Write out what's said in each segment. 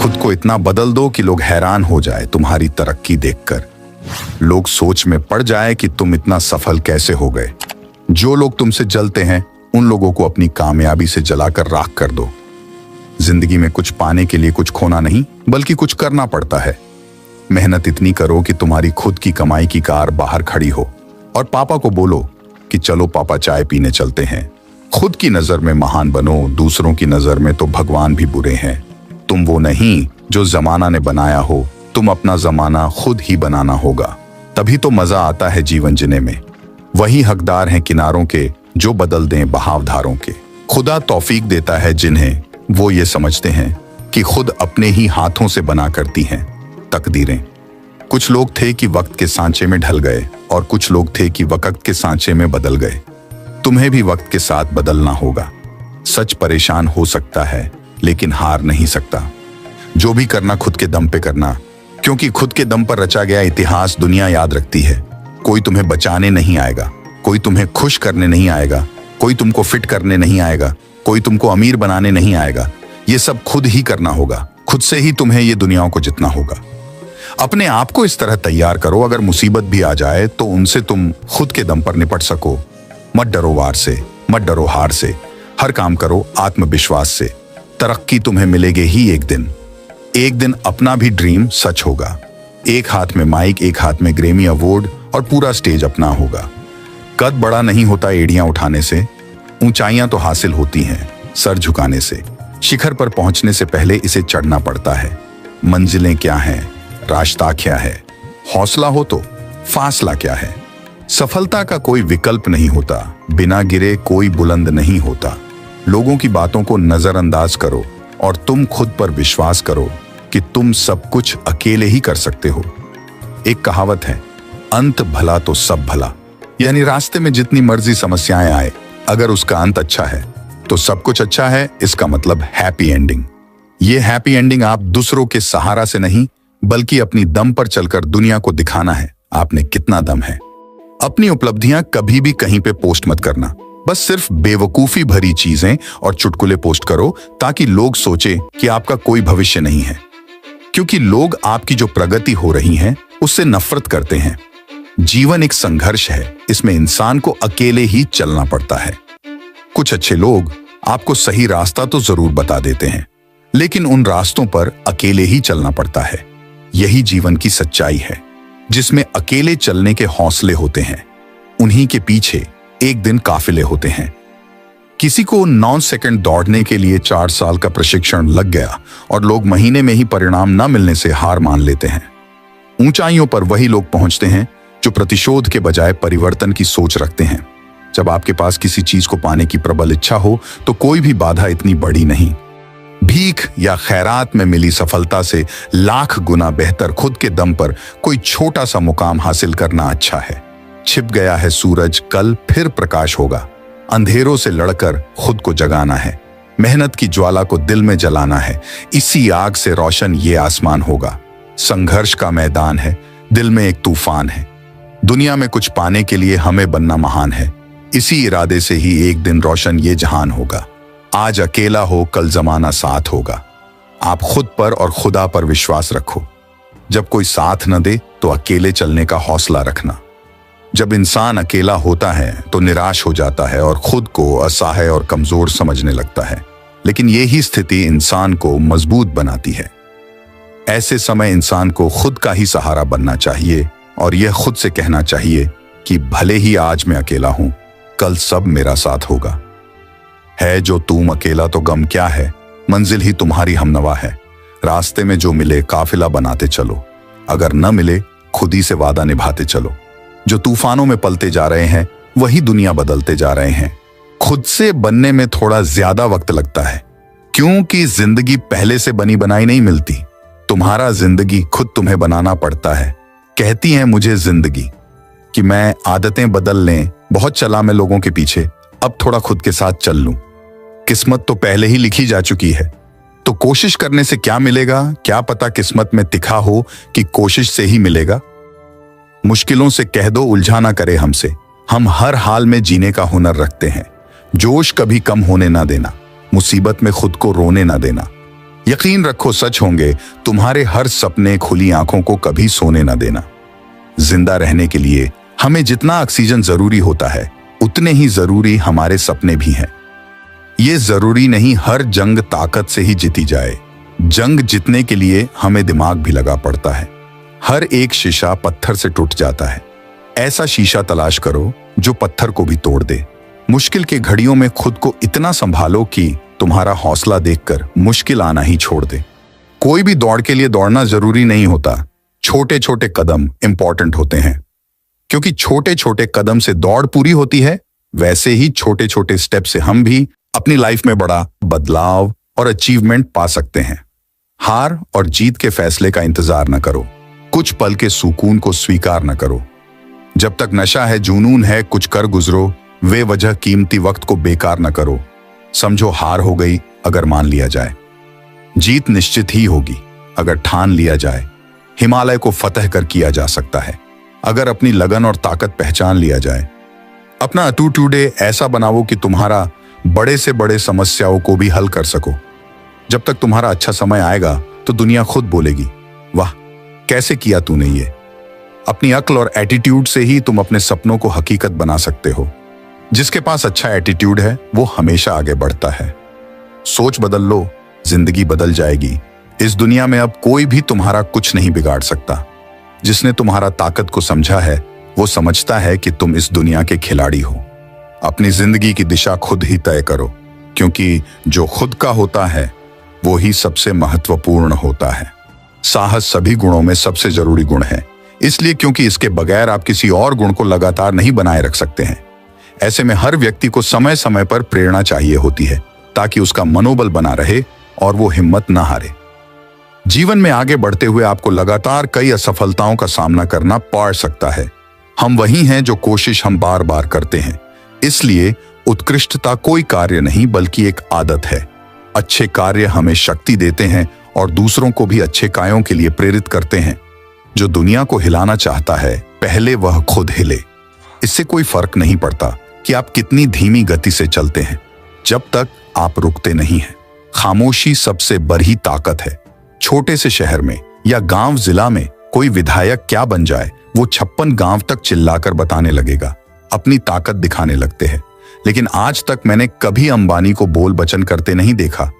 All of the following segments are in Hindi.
खुद को इतना बदल दो कि लोग हैरान हो जाए तुम्हारी तरक्की देखकर। लोग सोच में पड़ जाए कि तुम इतना सफल कैसे हो गए। जो लोग तुमसे जलते हैं उन लोगों को अपनी कामयाबी से जलाकर राख कर दो। जिंदगी में कुछ पाने के लिए कुछ खोना नहीं, बल्कि कुछ करना पड़ता है। मेहनत इतनी करो कि तुम्हारी खुद की कमाई की कार बाहर खड़ी हो और पापा को बोलो कि चलो पापा चाय पीने चलते हैं। खुद की नजर में महान बनो, दूसरों की नजर में तो भगवान भी बुरे हैं। तुम वो नहीं जो जमाना ने बनाया हो, तुम अपना जमाना खुद ही बनाना होगा। तभी तो मजा आता है जीवन जीने में। वही हकदार हैं किनारों के जो बदल दें बहावधारों के। खुदा तौफीक देता है जिन्हें वो ये समझते हैं कि खुद अपने ही हाथों से बना करती हैं तकदीरें। कुछ लोग थे कि वक्त के सांचे में ढल गए और कुछ लोग थे कि वक्त के सांचे में बदल गए। तुम्हें भी वक्त के साथ बदलना होगा। सच परेशान हो सकता है लेकिन हार नहीं सकता। जो भी करना खुद के दम पे करना, क्योंकि खुद के दम पर रचा गया इतिहास दुनिया याद रखती है। कोई तुम्हें बचाने नहीं आएगा, कोई तुम्हें खुश करने नहीं आएगा, कोई तुमको फिट करने नहीं आएगा, कोई तुमको अमीर बनाने नहीं आएगा। ये सब खुद ही करना होगा। खुद से ही तुम्हें ये दुनिया को जितना होगा। अपने आप को इस तरह तैयार करो, अगर मुसीबत भी आ जाए तो उनसे तुम खुद के दम पर निपट सको। मत डरो वार से, मत डरो हार से। हर काम करो आत्मविश्वास से। तरक्की तुम्हें मिलेगी ही एक दिन। एक दिन अपना भी ड्रीम सच होगा। एक हाथ में माइक, एक हाथ में ग्रेमी अवार्ड और पूरा स्टेज अपना होगा। कद बड़ा नहीं होता एड़ियां उठाने से, ऊंचाइयां तो हासिल होती हैं सर झुकाने से। शिखर पर पहुंचने से पहले इसे चढ़ना पड़ता है। मंजिलें क्या हैं, रास्ता क्या है, हौसला हो तो फासला क्या है। सफलता का कोई विकल्प नहीं होता, बिना गिरे कोई बुलंद नहीं होता। लोगों की बातों को नजरअंदाज करो और तुम खुद पर विश्वास करो कि तुम सब कुछ अकेले ही कर सकते हो। एक कहावत है, अंत भला तो सब भला। यानी रास्ते में जितनी मर्जी समस्याएं आए, अगर उसका अंत अच्छा है तो सब कुछ अच्छा है। इसका मतलब हैप्पी एंडिंग। ये हैप्पी एंडिंग आप दूसरों के सहारा से नहीं, बल्कि अपनी दम पर चलकर दुनिया को दिखाना है आपने कितना दम है। अपनी उपलब्धियां कभी भी कहीं पे पोस्ट मत करना। बस सिर्फ बेवकूफी भरी चीजें और चुटकुले पोस्ट करो ताकि लोग सोचे कि आपका कोई भविष्य नहीं है। क्योंकि लोग आपकी जो प्रगति हो रही है उससे नफरत करते हैं। जीवन एक संघर्ष है, इसमें इंसान को अकेले ही चलना पड़ता है। कुछ अच्छे लोग आपको सही रास्ता तो जरूर बता देते हैं, लेकिन उन रास्तों पर अकेले ही चलना पड़ता है। यही जीवन की सच्चाई है, जिसमें अकेले चलने के हौसले होते हैं। उन्हीं के पीछे एक दिन काफिले होते हैं। किसी को 9 सेकंड दौड़ने के लिए 4 साल का प्रशिक्षण लग गया और लोग महीने में ही परिणाम न मिलने से हार मान लेते हैं। ऊंचाइयों पर वही लोग पहुंचते हैं जो प्रतिशोध के बजाय परिवर्तन की सोच रखते हैं। जब आपके पास किसी चीज को पाने की प्रबल इच्छा हो तो कोई भी बाधा इतनी बड़ी नहीं। भीख या खैरात में मिली सफलता से लाख गुना बेहतर खुद के दम पर कोई छोटा सा मुकाम हासिल करना अच्छा है। छिप गया है सूरज, कल फिर प्रकाश होगा। अंधेरों से लड़कर खुद को जगाना है। मेहनत की ज्वाला को दिल में जलाना है। इसी आग से रोशन ये आसमान होगा। संघर्ष का मैदान है, दिल में एक तूफान है। दुनिया में कुछ पाने के लिए हमें बनना महान है। इसी इरादे से ही एक दिन रोशन ये जहान होगा। आज अकेला हो, कल जमाना साथ होगा। आप खुद पर और खुदा पर विश्वास रखो। जब कोई साथ न दे तो अकेले चलने का हौसला रखना। जब इंसान अकेला होता है तो निराश हो जाता है और खुद को असहाय और कमजोर समझने लगता है, लेकिन यही स्थिति इंसान को मजबूत बनाती है। ऐसे समय इंसान को खुद का ही सहारा बनना चाहिए और यह खुद से कहना चाहिए कि भले ही आज मैं अकेला हूं, कल सब मेरा साथ होगा। है जो तुम अकेला तो गम क्या है, मंजिल ही तुम्हारी हमनवा है। रास्ते में जो मिले काफिला बनाते चलो, अगर न मिले खुद ही से वादा निभाते चलो। जो तूफानों में पलते जा रहे हैं वही दुनिया बदलते जा रहे हैं। खुद से बनने में थोड़ा ज्यादा वक्त लगता है, क्योंकि जिंदगी पहले से बनी बनाई नहीं मिलती। तुम्हारा जिंदगी खुद तुम्हें बनाना पड़ता है। कहती है मुझे जिंदगी कि मैं आदतें बदल लें, बहुत चला मैं लोगों के पीछे, अब थोड़ा खुद के साथ चल लूं। किस्मत तो पहले ही लिखी जा चुकी है, तो कोशिश करने से क्या मिलेगा, क्या पता किस्मत में लिखा हो कि कोशिश से ही मिलेगा। मुश्किलों से कह दो उलझा ना करे हमसे, हम हर हाल में जीने का हुनर रखते हैं। जोश कभी कम होने ना देना, मुसीबत में खुद को रोने ना देना। यकीन रखो सच होंगे। तुम्हारे हर सपने खुली आंखों को कभी सोने न देना। जिंदा रहने के लिए हमें जितना ऑक्सीजन जरूरी होता है उतने ही जरूरी हमारे सपने भी हैं। ये जरूरी नहीं हर जंग ताकत से ही जीती जाए। जंग जीतने के लिए हमें दिमाग भी लगा पड़ता है। हर एक शीशा पत्थर से टूट जाता है। ऐसा शीशा तलाश करो जो पत्थर को भी तोड़ दे। मुश्किल के घड़ियों में खुद को इतना संभालो कि तुम्हारा हौसला देखकर मुश्किल आना ही छोड़ दे। कोई भी दौड़ के लिए दौड़ना जरूरी नहीं होता। छोटे छोटे कदम इंपॉर्टेंट होते हैं, क्योंकि छोटे छोटे कदम से दौड़ पूरी होती है। वैसे ही छोटे छोटे स्टेप से हम भी अपनी लाइफ में बड़ा बदलाव और अचीवमेंट पा सकते हैं। हार और जीत के फैसले का इंतजार न करो। कुछ पल के सुकून को स्वीकार न करो। जब तक नशा है, जुनून है, कुछ कर गुजरो। वे वजह कीमती वक्त को बेकार न करो। समझो हार हो गई अगर मान लिया जाए, जीत निश्चित ही होगी अगर ठान लिया जाए। हिमालय को फतह कर किया जा सकता है अगर अपनी लगन और ताकत पहचान लिया जाए। अपना अटूट डे ऐसा बनाओ कि तुम्हारा बड़े से बड़े समस्याओं को भी हल कर सको। जब तक तुम्हारा अच्छा समय आएगा तो दुनिया खुद बोलेगी, वाह कैसे किया तूने ये। अपनी अक्ल और एटीट्यूड से ही तुम अपने सपनों को हकीकत बना सकते हो। जिसके पास अच्छा एटीट्यूड है वो हमेशा आगे बढ़ता है। सोच बदल लो, जिंदगी बदल जाएगी। इस दुनिया में अब कोई भी तुम्हारा कुछ नहीं बिगाड़ सकता। जिसने तुम्हारा ताकत को समझा है वो समझता है कि तुम इस दुनिया के खिलाड़ी हो। अपनी जिंदगी की दिशा खुद ही तय करो, क्योंकि जो खुद का होता है वो ही सबसे महत्वपूर्ण होता है। साहस सभी गुणों में सबसे जरूरी गुण है, इसलिए क्योंकि इसके बगैर आप किसी और गुण को लगातार नहीं बनाए रख सकते हैं। ऐसे में हर व्यक्ति को समय समय पर प्रेरणा चाहिए होती है ताकि उसका मनोबल बना रहे और वो हिम्मत ना हारे। जीवन में आगे बढ़ते हुए आपको लगातार कई असफलताओं का सामना करना पड़ सकता है। हम वही हैं जो कोशिश हम बार बार करते हैं। इसलिए उत्कृष्टता कोई कार्य नहीं बल्कि एक आदत है। अच्छे कार्य हमें शक्ति देते हैं और दूसरों को भी अच्छे कार्यों के लिए प्रेरित करते हैं। जो दुनिया को हिलाना चाहता है पहले वह खुद हिले। इससे कोई फर्क नहीं पड़ता कि आप कितनी धीमी गति से चलते हैं, जब तक आप रुकते नहीं हैं। खामोशी सबसे बड़ी ताकत है। छोटे से शहर में या गांव जिला में कोई विधायक क्या बन जाए, वो 56 गांव तक चिल्लाकर बताने लगेगा, अपनी ताकत दिखाने लगते हैं। लेकिन आज तक मैंने कभी अंबानी को बोल बचन करते नहीं देखा।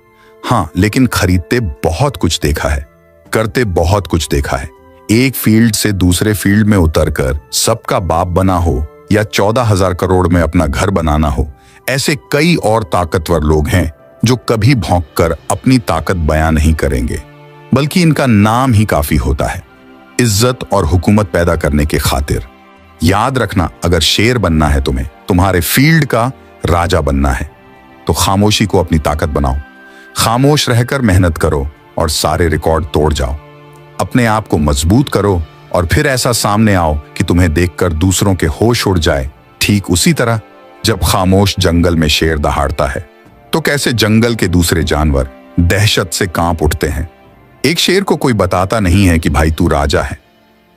हाँ, लेकिन खरीदते बहुत कुछ देखा है, करते बहुत कुछ देखा है। एक फील्ड से दूसरे फील्ड में उतरकर सबका बाप बना हो या 14,000 करोड़ में अपना घर बनाना हो, ऐसे कई और ताकतवर लोग हैं जो कभी भौंककर अपनी ताकत बयां नहीं करेंगे, बल्कि इनका नाम ही काफी होता है इज्जत और हुकूमत पैदा करने के खातिर। याद रखना, अगर शेर बनना है तुम्हें, तुम्हारे फील्ड का राजा बनना है, तो खामोशी को अपनी ताकत बनाओ। खामोश रहकर मेहनत करो और सारे रिकॉर्ड तोड़ जाओ। अपने आप को मजबूत करो और फिर ऐसा सामने आओ कि तुम्हें देखकर दूसरों के होश उड़ जाए। ठीक उसी तरह जब खामोश जंगल में शेर दहाड़ता है तो कैसे जंगल के दूसरे जानवर दहशत से कांप उठते हैं। एक शेर को कोई बताता नहीं है कि भाई तू राजा है,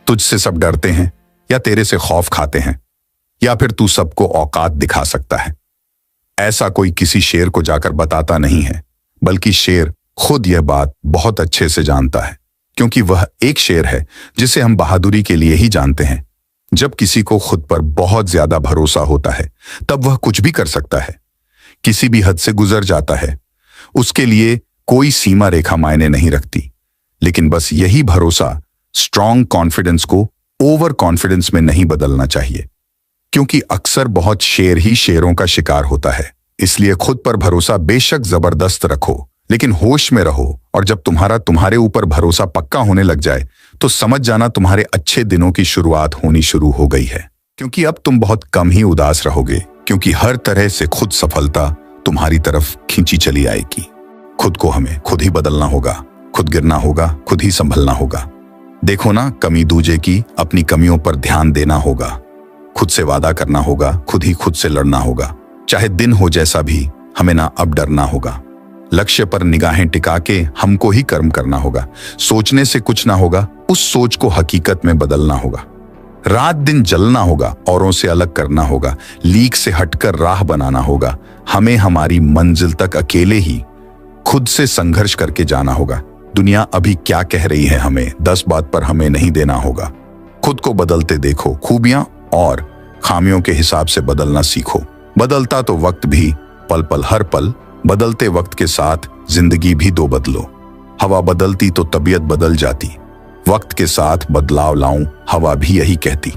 तुझसे सब डरते हैं या तेरे से खौफ खाते हैं, या फिर तू सबको औकात दिखा सकता है। ऐसा कोई किसी शेर को जाकर बताता नहीं है, बल्कि शेर खुद यह बात बहुत अच्छे से जानता है, क्योंकि वह एक शेर है जिसे हम बहादुरी के लिए ही जानते हैं। जब किसी को खुद पर बहुत ज्यादा भरोसा होता है तब वह कुछ भी कर सकता है, किसी भी हद से गुजर जाता है। उसके लिए कोई सीमा रेखा मायने नहीं रखती। लेकिन बस यही भरोसा स्ट्रॉन्ग कॉन्फिडेंस को ओवर कॉन्फिडेंस में नहीं बदलना चाहिए, क्योंकि अक्सर बहुत शेर ही शेरों का शिकार होता है। इसलिए खुद पर भरोसा बेशक जबरदस्त रखो, लेकिन होश में रहो। और जब तुम्हारे ऊपर भरोसा पक्का होने लग जाए तो समझ जाना तुम्हारे अच्छे दिनों की शुरुआत होनी शुरू हो गई है। क्योंकि अब तुम बहुत कम ही उदास रहोगे, क्योंकि हर तरह से खुद सफलता तुम्हारी तरफ खींची चली आएगी। खुद को हमें खुद ही बदलना होगा, खुद गिरना होगा, खुद ही संभलना होगा। देखो ना, कमी दूजे की, अपनी कमियों पर ध्यान देना होगा, खुद से वादा करना होगा, खुद ही खुद से लड़ना होगा। चाहे दिन हो जैसा भी, हमें ना अब डरना होगा। लक्ष्य पर निगाहें टिका के हमको ही कर्म करना होगा। सोचने से कुछ ना होगा, उस सोच को हकीकत में बदलना होगा। रात दिन जलना होगा, औरों से अलग करना होगा, लीक से हटकर राह बनाना होगा। हमें हमारी मंजिल तक अकेले ही खुद से संघर्ष करके जाना होगा। दुनिया अभी क्या कह रही है हमें 10 बात पर हमें नहीं देना होगा। खुद को बदलते देखो, खूबियां और खामियों के हिसाब से बदलना सीखो। बदलता तो वक्त भी पल पल हर पल, बदलते वक्त के साथ जिंदगी भी दो बदलो। हवा बदलती तो तबीयत बदल जाती, वक्त के साथ बदलाव लाऊं हवा भी यही कहती।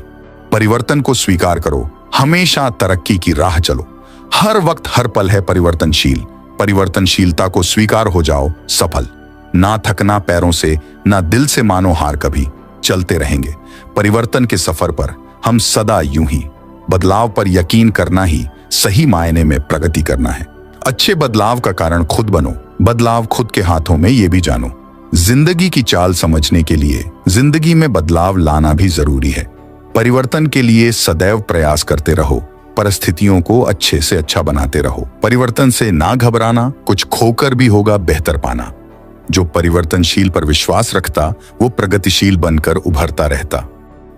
परिवर्तन को स्वीकार करो, हमेशा तरक्की की राह चलो। हर वक्त हर पल है परिवर्तनशील। परिवर्तनशीलता को स्वीकार हो जाओ सफल। ना थकना पैरों से, ना दिल से मानो हार, कभी चलते रहेंगे परिवर्तन के सफर पर हम सदा यूं ही। बदलाव पर यकीन करना ही सही मायने में प्रगति करना है। अच्छे बदलाव का कारण खुद बनो, बदलाव खुद के हाथों में ये भी जानो। जिंदगी की चाल समझने के लिए जिंदगी में बदलाव लाना भी जरूरी है। परिवर्तन के लिए सदैव प्रयास करते रहो, परिस्थितियों को अच्छे से अच्छा बनाते रहो। परिवर्तन से ना घबराना, कुछ खोकर भी होगा बेहतर पाना। जो परिवर्तनशील पर विश्वास रखता वो प्रगतिशील बनकर उभरता रहता।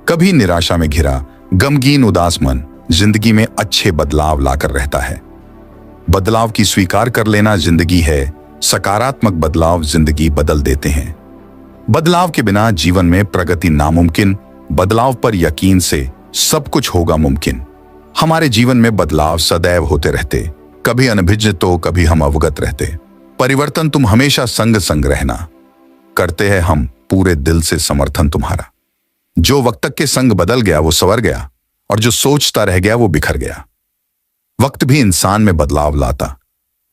कभी निराशा में घिरा गमगीन उदास मन जिंदगी में अच्छे बदलाव लाकर रहता है। बदलाव की स्वीकार कर लेना जिंदगी है, सकारात्मक बदलाव जिंदगी बदल देते हैं। बदलाव के बिना जीवन में प्रगति नामुमकिन, बदलाव पर यकीन से सब कुछ होगा मुमकिन। हमारे जीवन में बदलाव सदैव होते रहते, कभी अनभिज्ञ तो कभी हम अवगत रहते। परिवर्तन तुम हमेशा संग संग रहना, करते हैं हम पूरे दिल से समर्थन तुम्हारा। जो वक्त तक के संग बदल गया वो संवर गया, और जो सोचता रह गया वो बिखर गया। वक्त भी इंसान में बदलाव लाता,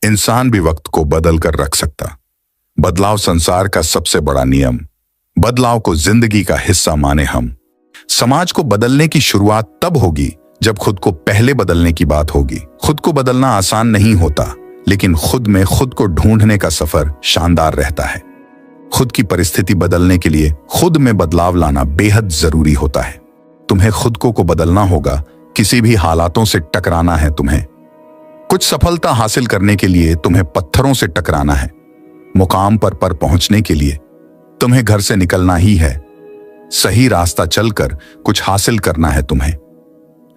इंसान भी वक्त को बदल कर रख सकता। बदलाव संसार का सबसे बड़ा नियम, बदलाव को जिंदगी का हिस्सा माने हम। समाज को बदलने की शुरुआत तब होगी जब खुद को पहले बदलने की बात होगी। खुद को बदलना आसान नहीं होता, लेकिन खुद में खुद को ढूंढने का सफर शानदार रहता है। खुद की परिस्थिति बदलने के लिए खुद में बदलाव लाना बेहद जरूरी होता है। तुम्हें खुद को बदलना होगा, किसी भी हालातों से टकराना है तुम्हें। कुछ सफलता हासिल करने के लिए तुम्हें पत्थरों से टकराना है। मुकाम पर पहुंचने के लिए तुम्हें घर से निकलना ही है। सही रास्ता चलकर कुछ हासिल करना है तुम्हें।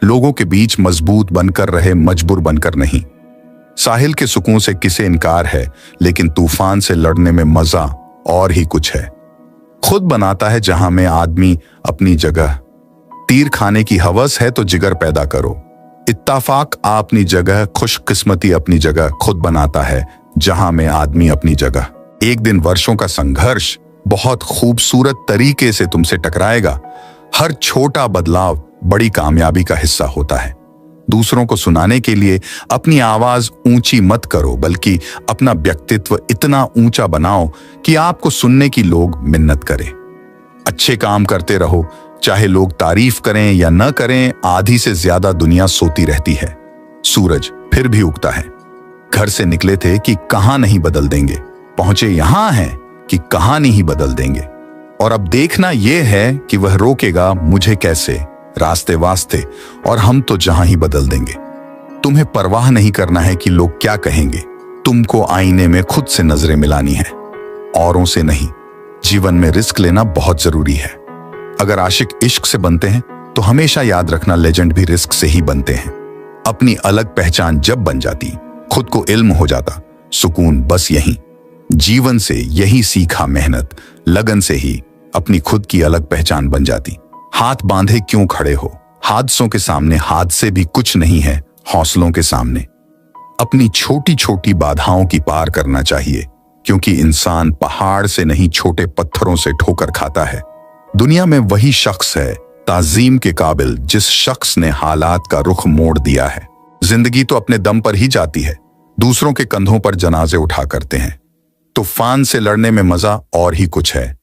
लोगों के बीच मजबूत बनकर रहे, मजबूर बनकर नहीं। साहिल के सुकून से किसे इनकार है, लेकिन तूफान से लड़ने में मजा और ही कुछ है। खुद बनाता है जहां में आदमी अपनी जगह। तीर खाने की हवस है तो जिगर पैदा करो। इत्तेफाक अपनी जगह, खुशकिस्मती अपनी जगह, खुद बनाता है जहां में आदमी अपनी जगह। एक दिन वर्षों का संघर्ष बहुत खूबसूरत तरीके से तुमसे टकराएगा। हर छोटा बदलाव बड़ी कामयाबी का हिस्सा होता है। दूसरों को सुनाने के लिए अपनी आवाज ऊंची मत करो, बल्कि अपना व्यक्तित्व इतना ऊंचा बनाओ कि आपको सुनने की लोग मिन्नत करें। अच्छे काम करते रहो, चाहे लोग तारीफ करें या न करें। आधी से ज्यादा दुनिया सोती रहती है। सूरज फिर भी उगता है। घर से निकले थे कि कहां नहीं बदल देंगे, पहुंचे यहां हैं कि कहानी ही बदल देंगे। और अब देखना यह है कि वह रोकेगा मुझे कैसे, रास्ते वास्ते, और हम तो जहां ही बदल देंगे। तुम्हें परवाह नहीं करना है कि लोग क्या कहेंगे। तुमको आईने में खुद से नजरें मिलानी है, औरों से नहीं। जीवन में रिस्क लेना बहुत जरूरी है। अगर आशिक इश्क से बनते हैं तो हमेशा याद रखना लेजेंड भी रिस्क से ही बनते हैं। अपनी अलग पहचान जब बन जाती, खुद को इल्म हो जाता, सुकून बस यही। जीवन से यही सीखा, मेहनत लगन से ही अपनी खुद की अलग पहचान बन जाती। हाथ बांधे क्यों खड़े हो, हादसों के सामने हादसे भी कुछ नहीं है हौसलों के सामने। अपनी छोटी छोटी बाधाओं की पार करना चाहिए, क्योंकि इंसान पहाड़ से नहीं छोटे पत्थरों से ठोकर खाता है। दुनिया में वही शख्स है ताजीम के काबिल जिस शख्स ने हालात का रुख मोड़ दिया है। जिंदगी तो अपने दम पर ही जाती है, दूसरों के कंधों पर जनाजे उठा करते हैं। तूफान से लड़ने में मजा और ही कुछ है।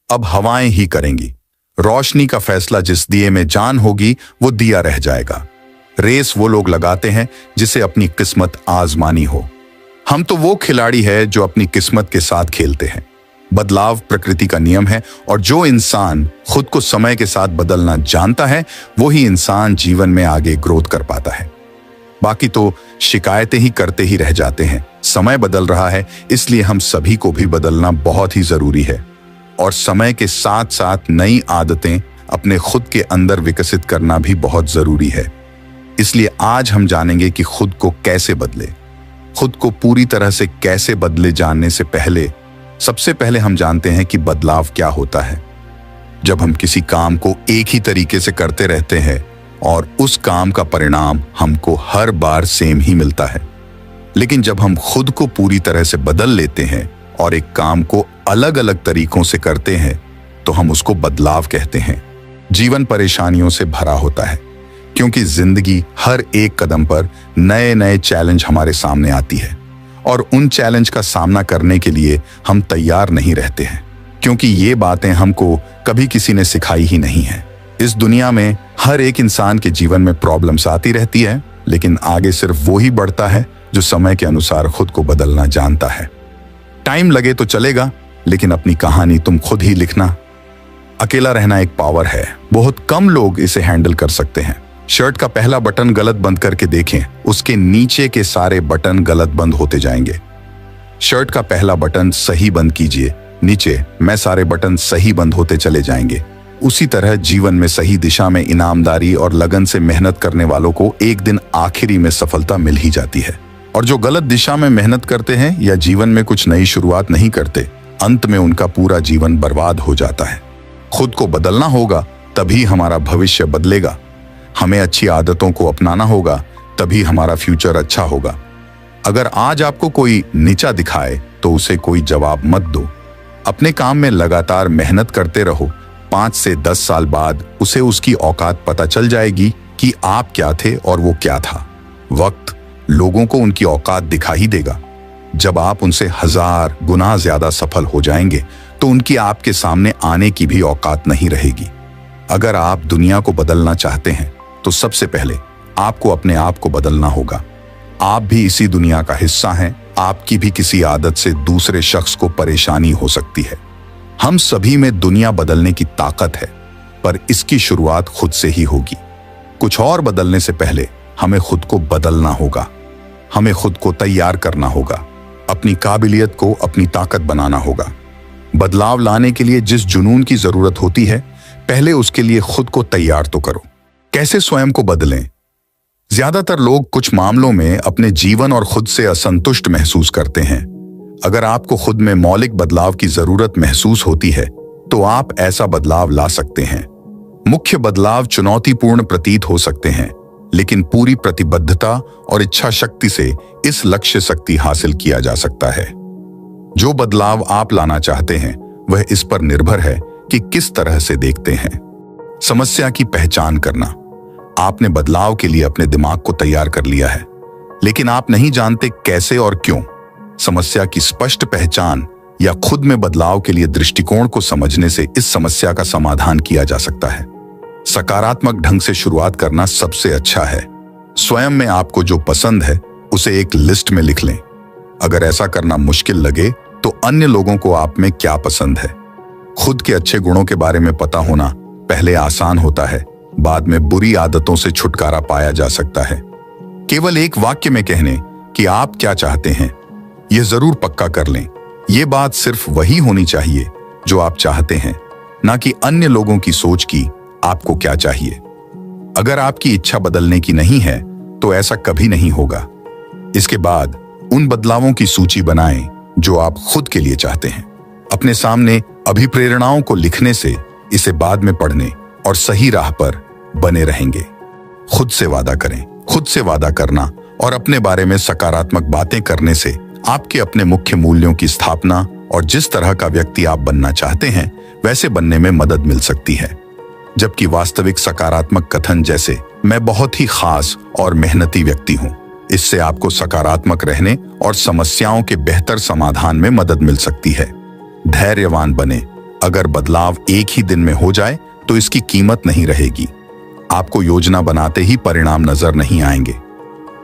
अब हवाएं ही करेंगी। रोशनी का फैसला जिस दिए में जान होगी वो दिया रह जाएगा। रेस वो लोग लगाते हैं जिसे अपनी किस्मत आजमानी हो। हम तो वो खिलाड़ी है जो अपनी किस्मत के साथ खेलते हैं। बदलाव प्रकृति का नियम है, और जो इंसान खुद को समय के साथ बदलना जानता है वही इंसान जीवन में आगे ग्रोथ कर पाता है। बाकी तो शिकायतें ही करते ही रह जाते हैं। समय बदल रहा है, इसलिए हम सभी को भी बदलना बहुत ही जरूरी है। और समय के साथ साथ नई आदतें अपने खुद के अंदर विकसित करना भी बहुत जरूरी है। इसलिए आज हम जानेंगे कि खुद को कैसे बदले। खुद को पूरी तरह से कैसे बदले जानने से पहले सबसे पहले हम जानते हैं कि बदलाव क्या होता है। जब हम किसी काम को एक ही तरीके से करते रहते हैं और उस काम का परिणाम हमको हर बार सेम ही मिलता है, लेकिन जब हम खुद को पूरी तरह से बदल लेते हैं और एक काम को अलग अलग तरीकों से करते हैं तो हम उसको बदलाव कहते हैं। जीवन परेशानियों से भरा होता है क्योंकि जिंदगी हर एक कदम पर नए नए चैलेंज हमारे सामने आती है और उन चैलेंज का सामना करने के लिए हम तैयार नहीं रहते हैं, क्योंकि ये बातें हमको कभी किसी ने सिखाई ही नहीं है। इस दुनिया में हर एक इंसान के जीवन में प्रॉब्लम्स आती रहती है, लेकिन आगे सिर्फ वो ही बढ़ता है जो समय के अनुसार खुद को बदलना जानता है। टाइम लगे तो चलेगा, लेकिन अपनी कहानी तुम खुद ही लिखना। अकेला रहना एक पावर है, बहुत कम लोग इसे हैंडल कर सकते हैं। शर्ट का पहला बटन गलत बंद करके देखें, उसके नीचे के सारे बटन गलत बंद होते जाएंगे। शर्ट का पहला बटन सही बंद कीजिए, नीचे मैं सारे बटन सही बंद होते चले जाएंगे। उसी तरह जीवन में सही दिशा में ईमानदारी और लगन से मेहनत करने वालों को एक दिन आखिरी में सफलता मिल ही जाती है, और जो गलत दिशा में मेहनत करते हैं या जीवन में कुछ नई शुरुआत नहीं करते, अंत में उनका पूरा जीवन बर्बाद हो जाता है। खुद को बदलना होगा, तभी हमारा भविष्य बदलेगा। हमें अच्छी आदतों को अपनाना होगा, तभी हमारा फ्यूचर अच्छा होगा। अगर आज आपको कोई नीचा दिखाए तो उसे कोई जवाब मत दो। अपने काम में लगातार मेहनत करते रहो। 5 से 10 साल बाद उसे उसकी औकात पता चल जाएगी कि आप क्या थे और वो क्या था। वक्त लोगों को उनकी औकात दिखा ही देगा। जब आप उनसे 1000 गुना ज्यादा सफल हो जाएंगे तो उनकी आपके सामने आने की भी औकात नहीं रहेगी। अगर आप दुनिया को बदलना चाहते हैं तो सबसे पहले आपको अपने आप को बदलना होगा। आप भी इसी दुनिया का हिस्सा हैं। आपकी भी किसी आदत से दूसरे शख्स को परेशानी हो सकती है। हम सभी में दुनिया बदलने की ताकत है, पर इसकी शुरुआत खुद से ही होगी। कुछ और बदलने से पहले हमें खुद को बदलना होगा। हमें खुद को तैयार करना होगा, अपनी काबिलियत को अपनी ताकत बनाना होगा। बदलाव लाने के लिए जिस जुनून की जरूरत होती है, पहले उसके लिए खुद को तैयार तो करो। कैसे स्वयं को बदलें? ज्यादातर लोग कुछ मामलों में अपने जीवन और खुद से असंतुष्ट महसूस करते हैं। अगर आपको खुद में मौलिक बदलाव की जरूरत महसूस होती है तो आप ऐसा बदलाव ला सकते हैं। मुख्य बदलाव चुनौतीपूर्ण प्रतीत हो सकते हैं, लेकिन पूरी प्रतिबद्धता और इच्छा शक्ति से इस लक्ष्य शक्ति हासिल किया जा सकता है। जो बदलाव आप लाना चाहते हैं वह इस पर निर्भर है कि किस तरह से देखते हैं। समस्या की पहचान करना। आपने बदलाव के लिए अपने दिमाग को तैयार कर लिया है, लेकिन आप नहीं जानते कैसे और क्यों। समस्या की स्पष्ट पहचान या खुद में बदलाव के लिए दृष्टिकोण को समझने से इस समस्या का समाधान किया जा सकता है। सकारात्मक ढंग से शुरुआत करना सबसे अच्छा है। स्वयं में आपको जो पसंद है उसे एक लिस्ट में लिख लें। अगर ऐसा करना मुश्किल लगे तो अन्य लोगों को आप में क्या पसंद है। खुद के अच्छे गुणों के बारे में पता होना पहले आसान होता है, बाद में बुरी आदतों से छुटकारा पाया जा सकता है। केवल एक वाक्य में कहने कि आप क्या चाहते हैं, यह जरूर पक्का कर लें। यह बात सिर्फ वही होनी चाहिए जो आप चाहते हैं, ना कि अन्य लोगों की सोच की आपको क्या चाहिए। अगर आपकी इच्छा बदलने की नहीं है तो ऐसा कभी नहीं होगा। इसके बाद उन बदलावों की सूची बनाएं जो आप खुद के लिए चाहते हैं। अपने सामने अभिप्रेरणाओं को लिखने से इसे बाद में पढ़ने और सही राह पर बने रहेंगे। खुद से वादा करें। खुद से वादा करना और अपने बारे में सकारात्मक बातें करने से आपके अपने मुख्य मूल्यों की स्थापना और जिस तरह का व्यक्ति आप बनना चाहते हैं वैसे बनने में मदद मिल सकती है। जबकि वास्तविक सकारात्मक कथन जैसे मैं बहुत ही खास और मेहनती व्यक्ति हूं, इससे आपको सकारात्मक रहने और समस्याओं के बेहतर समाधान में मदद मिल सकती है। धैर्यवान बने। अगर बदलाव एक ही दिन में हो जाए तो इसकी कीमत नहीं रहेगी। आपको योजना बनाते ही परिणाम नजर नहीं आएंगे।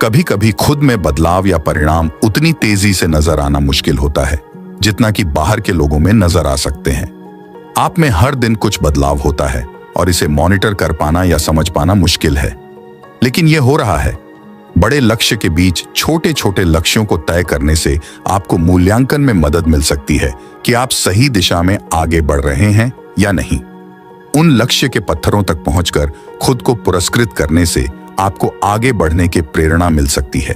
कभी कभी खुद में बदलाव या परिणाम उतनी तेजी से नजर आना मुश्किल होता है जितना कि बाहर के लोगों में नजर आ सकते हैं। आप में हर दिन कुछ बदलाव होता है और इसे मॉनिटर कर पाना या समझ पाना मुश्किल है, लेकिन यह हो रहा है। बड़े लक्ष्य के बीच छोटे छोटे लक्ष्यों को तय करने से आपको मूल्यांकन में मदद मिल सकती है कि आप सही दिशा में आगे बढ़ रहे हैं या नहीं। उन लक्ष्य के पत्थरों तक पहुंचकर खुद को पुरस्कृत करने से आपको आगे बढ़ने की प्रेरणा मिल सकती है।